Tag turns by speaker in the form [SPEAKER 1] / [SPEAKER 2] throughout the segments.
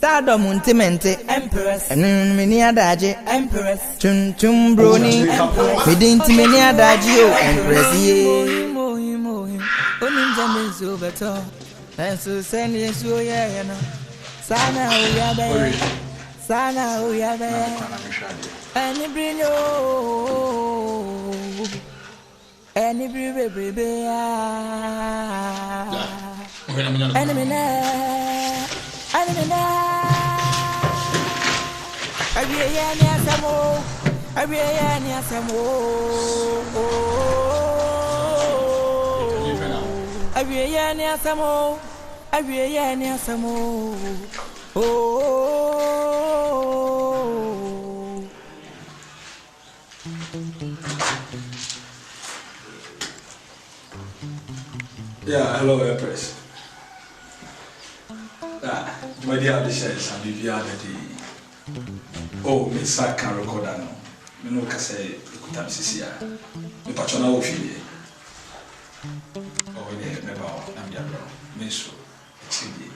[SPEAKER 1] Stardom Untimente Empress and many adaje Empress Chum Chum Brony we didn't many adagio Empress ye Oninja mezo beto and so send you so yeah no Sana uyabe Sana uyabe Any brinyo Any baby Enemy
[SPEAKER 2] Yeah, hello, EMPRESS. My dear, the shares and the oh, Miss Sakan recorder no. Me no ka say ikutam sisia. Me patchona wo fie. Oh, yeah, me ba na me abro. Me so. Chidi.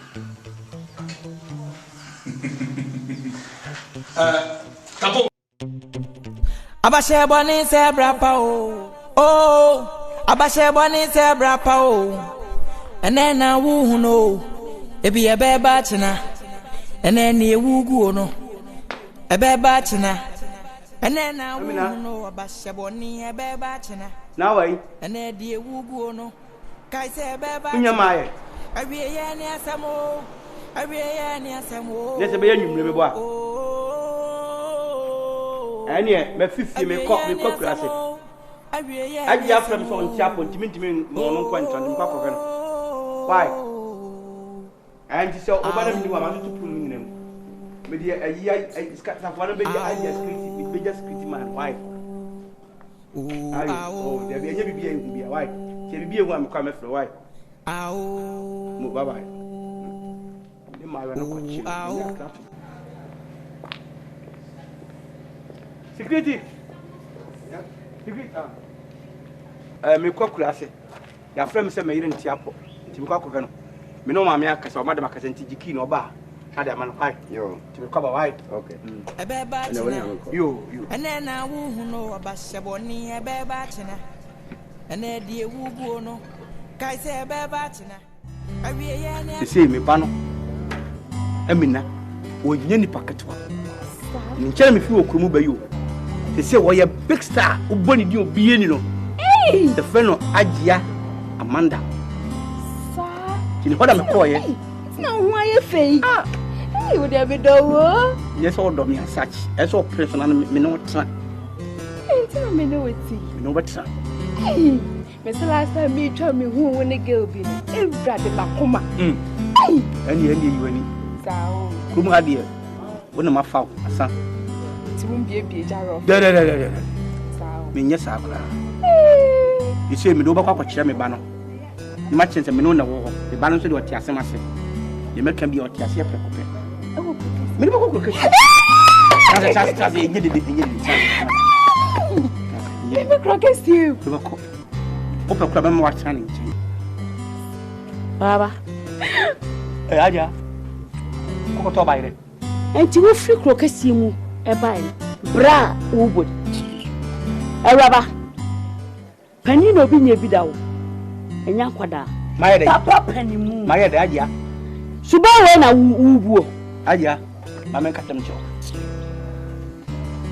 [SPEAKER 2] Okay. Tapo.
[SPEAKER 1] Abashe boni se brapa o. Oh. Abashe boni se brapa o. Ene na wu no. Ebi ebe ba china. Ene ni ewugu no. Ebe ba china. Ene na wu no abashe boni ebe ba china.
[SPEAKER 3] Na wai.
[SPEAKER 1] Ene di ewugu no. Kai se ebe ba.
[SPEAKER 3] Kunya maye.
[SPEAKER 1] Awie ye ni asamo. Awie ye ni asamo.
[SPEAKER 3] Nese be yanyum me boa. Ene me fifi me ko kurase. Aji afra me so ntia po ntimi mo no kwanta me kwa kokano. Why? And so obana mi wa ma to pulu nyinem. Me dia ayi skata fa no be dia ayi security, be just security man. Why? Oh, there be anya bibia ehu bia. Why? Che bibia ehu am kwa me fro. Why? Mo bye bye. Ni ma wa no ko chi. Security. Security. Me kwa kurase. Ya frame se me yire ntiapo. Nti me kwa kokano. Me no ma me akasa o madam akasa nti jiki no ba. Ada man why? Yo. Ti me kwa ba why? Okay.
[SPEAKER 1] Ebe ba china.
[SPEAKER 3] Yo.
[SPEAKER 1] Ene na wu hu no abashe boni ebe ba china. Ene die wu gu no. Kai se ebe ba china. Awie ye ne.
[SPEAKER 3] Se me ba no. Amina. O nye ni paketwa. Ni nkyere me fi okurumu ba yo. Se wo ye big star, o boni di obi ni no. Hey! The friend of Ajia Amanda. Kini hoda me ko ye.
[SPEAKER 4] Na ho aye fei. Hey, wo dey be do.
[SPEAKER 3] Yes, all do me search. Yes, all personal me no tra.
[SPEAKER 4] Hey, tell me no weti.
[SPEAKER 3] Me no betra.
[SPEAKER 4] Hey, me say last time me twa me hu won girl bi no. Evra de makoma. Hey,
[SPEAKER 3] ani you ani.
[SPEAKER 4] Sao.
[SPEAKER 3] Kumu ade. Wona ma fa asa.
[SPEAKER 4] Ti mun bie jaro.
[SPEAKER 3] De.
[SPEAKER 4] Sao.
[SPEAKER 3] Me nya sa kra. You say me do ba kwa kire me ba no. You match say me no na wo. Me ba no so de oti asem ase. You make can be oti ase prekope. Me do ba kwa kire. Chance enye de.
[SPEAKER 4] Me croquet you.
[SPEAKER 3] Me ba ko. Opa kra ba ma wa chane nchi.
[SPEAKER 4] Baba.
[SPEAKER 3] Aja. Ko to ba ire.
[SPEAKER 4] Enti wo free croquet mu e bai. Bra wo bod. Eraba. Pani no bi nye bi dawo. Enya kwada.
[SPEAKER 3] Maye de.
[SPEAKER 4] Papa pani mu.
[SPEAKER 3] Maye de aja.
[SPEAKER 4] Suba we na wubuo.
[SPEAKER 3] Aja. Ma men katem cho.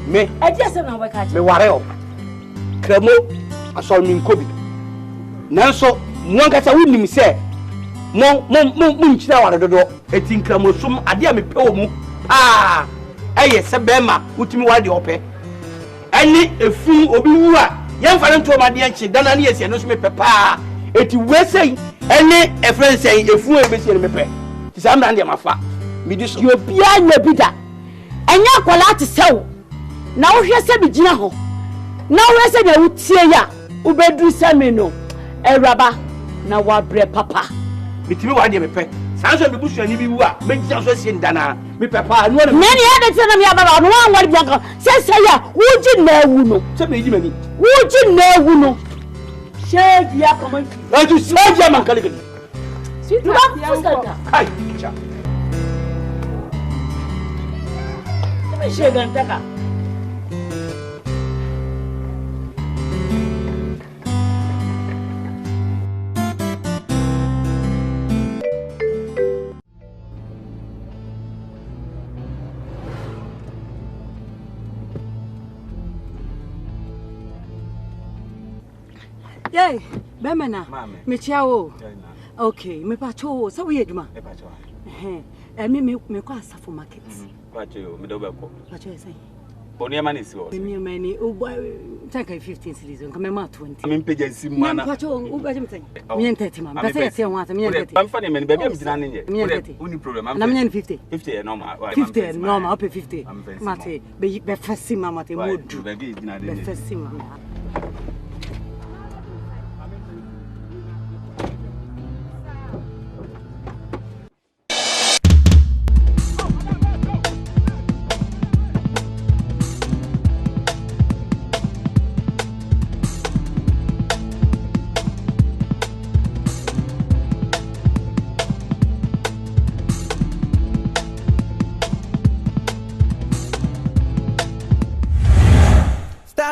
[SPEAKER 3] Me.
[SPEAKER 4] Aja se na we ka
[SPEAKER 3] Me ware o. Kremo asol mi nkobi. Nanso mo nkata wunim se mo nchira ware dodo. Eti nkramo sum ade a me pe wo mu. Eye se bema utimi wade ope. Ani efu obi wu a yemfa ne ntoma de enchi dana ne yesi no so me pepa eti wesei ene efren sei efu e besi ne mepe ti sa mra ndie mafa mi di so
[SPEAKER 4] yo bia nya bida enya kwala te sew na wo hwe se bi gina ho na wo se de wutie ya ubedru sami no eraba na wa bre papa
[SPEAKER 3] bitimi wa de mepe sanso bi busu ani bi wu a me gina so si ndana me pepa no na
[SPEAKER 4] me ne ya de tena me ababa no wan wari bianka se ya wuji na ewu no
[SPEAKER 3] se me yi mani
[SPEAKER 4] wuji na ewu no shege ya kaman
[SPEAKER 3] tu shege man kale kale
[SPEAKER 4] sweet ya
[SPEAKER 3] kai cha
[SPEAKER 4] chega ntaka. Yay, Bemena. Me chiao. Okay, me pacho. So we eduma.
[SPEAKER 3] Me pacho.
[SPEAKER 4] Me kwa safu market.
[SPEAKER 3] Pacho, me do beko.
[SPEAKER 4] Pacho say.
[SPEAKER 3] Boni man is what?
[SPEAKER 4] Me money. Take 15 cedis. Come ma 20.
[SPEAKER 3] Me page sim man.
[SPEAKER 4] Pacho, ubaje me say. Me 30 man. Pese say want me 30.
[SPEAKER 3] I'm funny man, baby am jina nje.
[SPEAKER 4] Me 30.
[SPEAKER 3] Uni problem.
[SPEAKER 4] Na me 50.
[SPEAKER 3] 50 normal.
[SPEAKER 4] 50 normal, up 50. Mate, be fasi mama te modu.
[SPEAKER 3] Baby jina
[SPEAKER 4] nje. Be fasi mama.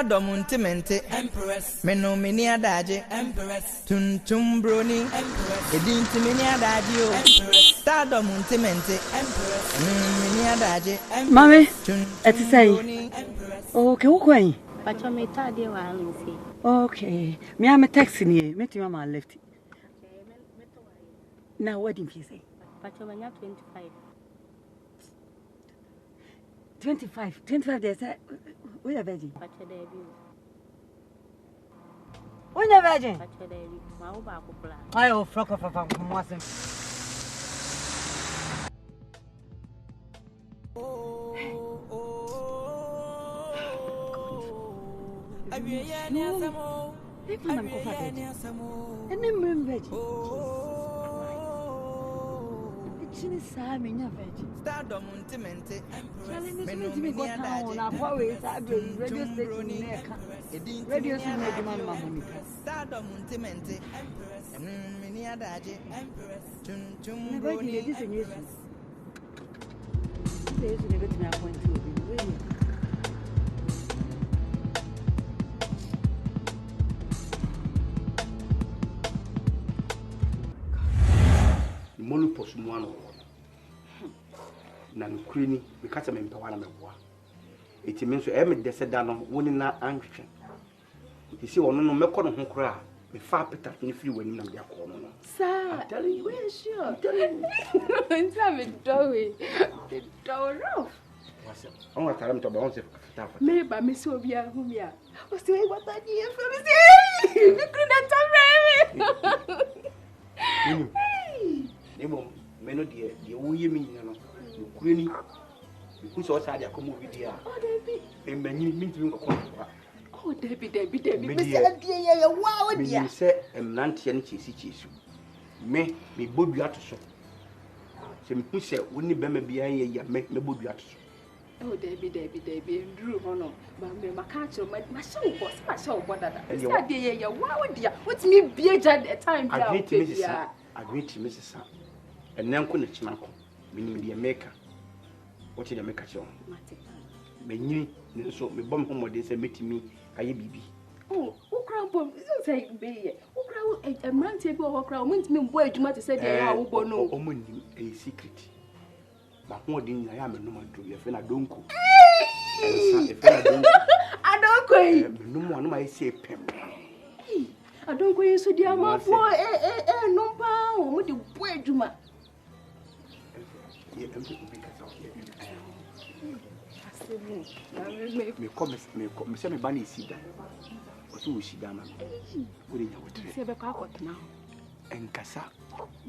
[SPEAKER 1] Domuntimente Empress Meno mini adaje Empress Tuntum broni Empress Edinti mini adaje Empress Star domuntimente Empress mini adaje
[SPEAKER 4] Mami eti say okay wo kwan
[SPEAKER 5] Pacho me tade wa nsi
[SPEAKER 4] okay me am taxi ni me tima ma left now what did you say
[SPEAKER 5] Pacho banya 25
[SPEAKER 4] 25 days we are virgin
[SPEAKER 5] Pacho debut
[SPEAKER 4] we are virgin
[SPEAKER 5] Pacho debut ma wo ba ko plan
[SPEAKER 4] ayo frock of from wasem abiya ni asamo e pa nam ko fa ene mrem virgin Chini sa me nya virgin
[SPEAKER 1] Stardom untimente Empress
[SPEAKER 4] Meno mini adaje na kwa we sa be radio station neka radio station na demand ma monika
[SPEAKER 1] Stardom untimente Empress mini adaje Empress Tuntum
[SPEAKER 4] broni this is news this is never to me appoint to be
[SPEAKER 3] monu posu mu ano na nkreni me kata me mpawa na meboa eti me nso e me dese da no woni na anhwehwe eti si wono no mekọ no ho kora me fa peta ni firi wani na me akọ no
[SPEAKER 5] Sir,
[SPEAKER 3] you
[SPEAKER 5] we sure. Until me do it. The door off.
[SPEAKER 3] what's up on wa tara me to ba on se fata
[SPEAKER 5] Me ba me so bia hu bia. O se we gbata ni e fe me se. Me kru na to me.
[SPEAKER 3] Ebo me no de wo ye me nyina no nkreni ku so sa de akomo video
[SPEAKER 5] Oh, Debbie.
[SPEAKER 3] e manyi mi ntimi ngokọ
[SPEAKER 5] Oh, Debbie. Me se adie ye wa o dia.
[SPEAKER 3] me se emnantie no chesi me bodua to so se me hu se woni bema bia ye ya me bodua to so
[SPEAKER 5] Oh, Debbie. Ndru hono. Ba me maka chiro ma show bo dada. Se adie ye wa o dia. What me bia ja time bia o bia.
[SPEAKER 3] Agree Mrs. Enenko na chinako minim de America what in America cho menyi nso me bom homode se metimi aye bibi
[SPEAKER 5] oh ukra bom so say be ukra emrantie bi ukra o mentimi mbo adwuma te se de ya wo bo no
[SPEAKER 3] o monim a secret ba hodin na ya menum adu ye fe na donko e fe na donko
[SPEAKER 5] adonko yi
[SPEAKER 3] menum anu ma se pem
[SPEAKER 5] adonko yi so di amafo nompa o mo de bo adwuma
[SPEAKER 3] ye empe ko bi ka so me se me ba na sida o so sida na o de nya wotre
[SPEAKER 5] se be kwa akotna
[SPEAKER 3] enkasa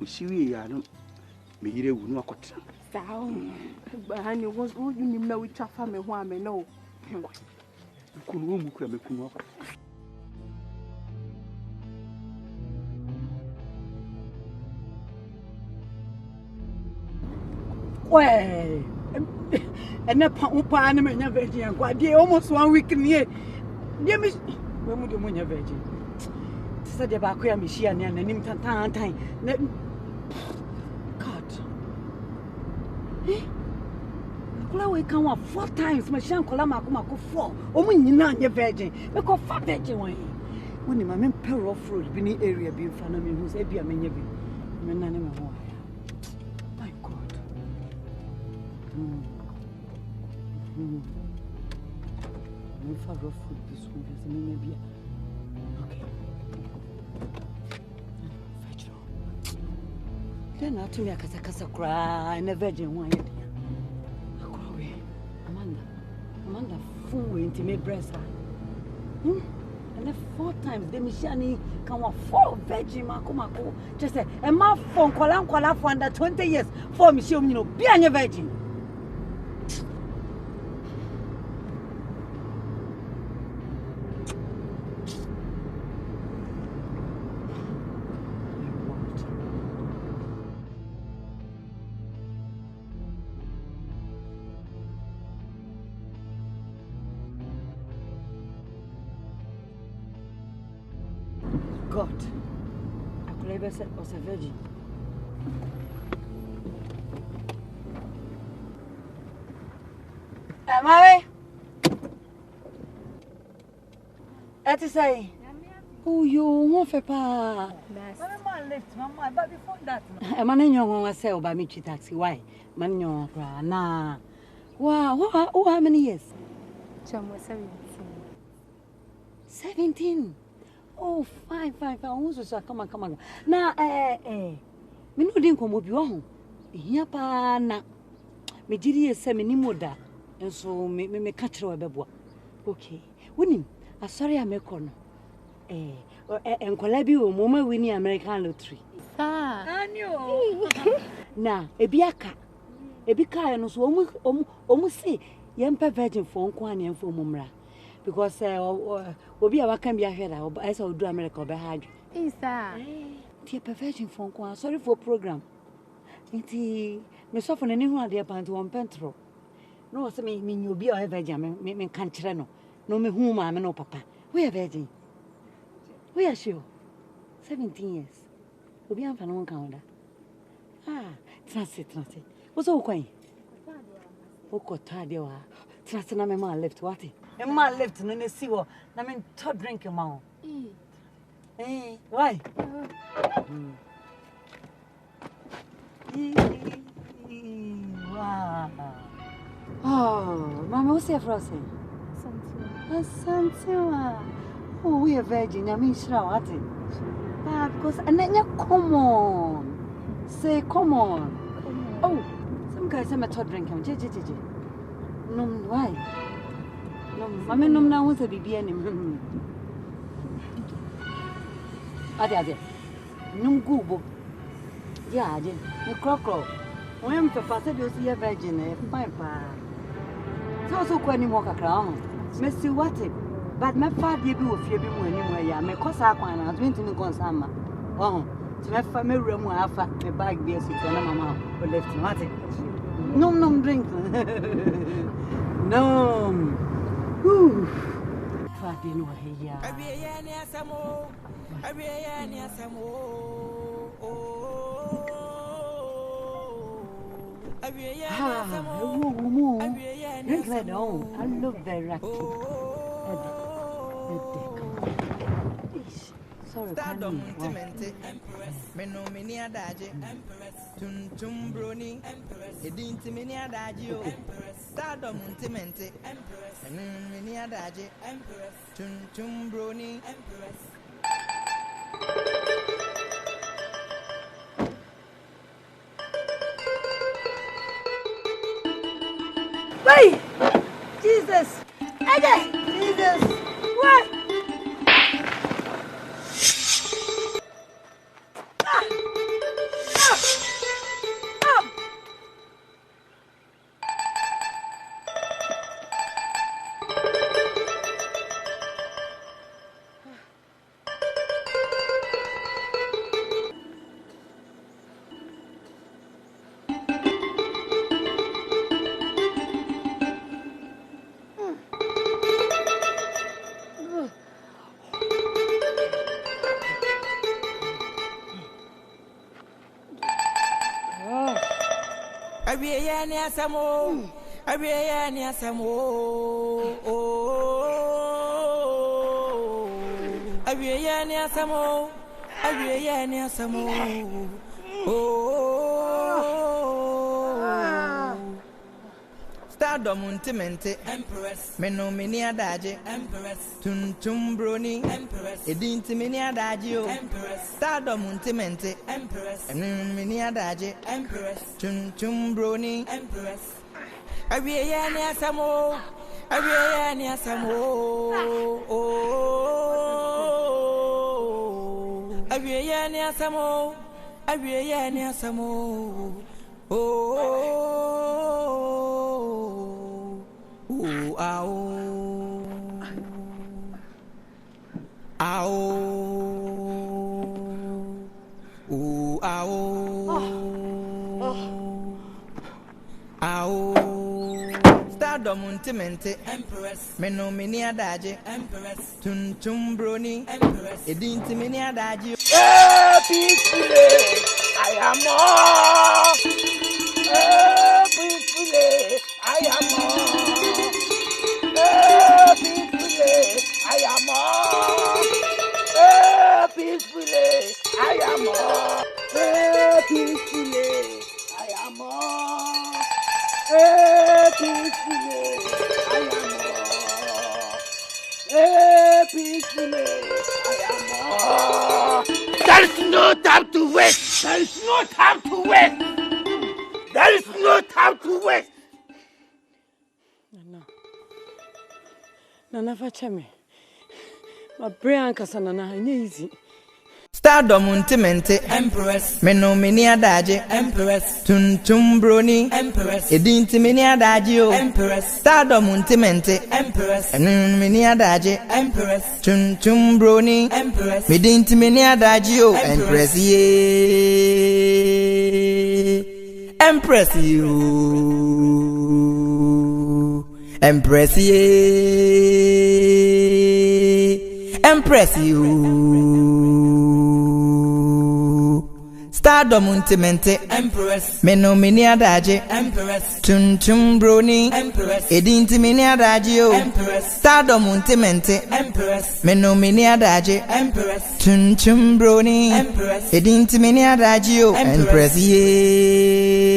[SPEAKER 3] o siwi ya no me yire wu no akotna
[SPEAKER 5] sao ba hani wo nim na wo twafa me ho ame no
[SPEAKER 3] kunu wo mu kura me kunu akotna
[SPEAKER 4] Well, and na pa na me nya virgin kwa dey almost 1 week nie. Dey me mu de mo nya virgin. Tisa de ba ko ya me shia ne ananim tan. God. Akola we kan wa 4 times ma shan kola mako 4. Omo nyina anye virgin. Me ko fa virgin wan. Woni ma me peril off road bi ni area bi mfa na me hu se bia menye bi. Me nane me ho. My God. Me fa rough road bi so bi se menye bia. Okay. Then I told me I kasa cry and a virgin one. Amanda fool into me breast. And then 4 times the Michani can want 4 virgin mako. Just say a man phone call for under 20 years for me show me no be a virgin. God, I could never say I was a virgin. Mary, what to say? Oh, you want for pa? Mama left, Mama, but before that, a man in your one sell by me taxi. Why? Man, your nah. Wow, how many years?
[SPEAKER 5] John was 17.
[SPEAKER 4] 17. Oh, fine. I want to come on. Now, me no didn't come up your home. Here, pa, na. Me did ye say me ni moda, and so me catch her a bebo. Okay, winning. I sorry I make on. And Colabio, Mama winning American lottery.
[SPEAKER 5] Ah,
[SPEAKER 4] no. Now, a biaka, a bika, and so almost say, Yempa virgin for Kwani and for Mumra. Because we'll be a can be ahead of as I do America by hard.
[SPEAKER 5] is that?
[SPEAKER 4] Dear perfection phone, sorry for program. It's me soften anyone dear pan to one pentro. No, so mean you'll be a virgin, me can't no me whom I'm no papa. We are virgin. We are sure 17 years. We'll be on for one counter. Ah, transit. What's all quaint? Oh, got tired, you are. Trust na me man left what? A man left no ne see what. Na me to drink him out. Why? Wow. Oh, Mama, what's your phrase? Santua. Oh, we are virgin. I mean, sure, what? Ah, because and then you come on. Say, come on. Oh, some guys say me to drink him. No, why? No, I mean, no, now what's a baby anymore? Ade. No go. Yeah, Ade. The croco. When Papa said you see a virgin, fine pa. So quite any more crown. Messi what it? But my father you will fear him anywhere. Yeah, my cause I want. I was going to me consama. Oh, to my family room where I found my bag beer sit on my mouth. But left what it? No, drink. No. Whew. Father, you know, here. I love the racket. Sorry,
[SPEAKER 1] Stardom mini adaje tum broni edinti mini adaje Stardom mini adaje tum broni
[SPEAKER 4] Wait! Jesus! Again! Jesus! What?
[SPEAKER 1] Abiye ni asamo. Abiye ni asamo. Abiye ni asamo. Stardom Untimente Empress Meno Mini Adage Empress Tum Brony Empress Edinti Mini Adagio Empress Stardom Untimente Empress Mini Adage Empress Tum Brony Empress Abiye ni asamo. Abiye ni asamo. Abiye ni asamo. Abiye ni asamo. Stardom Untimente Empress Meno Mini Adage Empress Tum Brony Empress Edinti Mini Adage
[SPEAKER 3] Peacefully I am more. Peacefully I am more. Peacefully I am more. Peacefully I am more. Peacefully I am more. Peacefully I am more. Peacefully I am more. There is no time to waste. There is no time to waste. There is no time to waste.
[SPEAKER 4] Nana Fachame. My brain Casanana, easy.
[SPEAKER 1] Stardom Untimente Empress Meno Mini Adage Empress Tum Brony Empress Edinti Mini Adagio Empress Stardom Untimente Empress Mini Adage Empress Tum Brony Empress Medinti Mini Adagio Empress ye Empress you Empress ye Empress you Stardom Untimente Empress Meno Mini Adage Empress Tum Brony Empress Edinti Mini Adagio Empress Stardom Untimente Empress Meno Mini Adage Empress Tum Brony Empress Edinti Mini Adagio Empress ye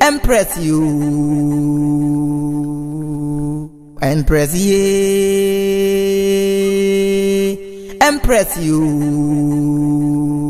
[SPEAKER 1] Empress you Empress ye Empress you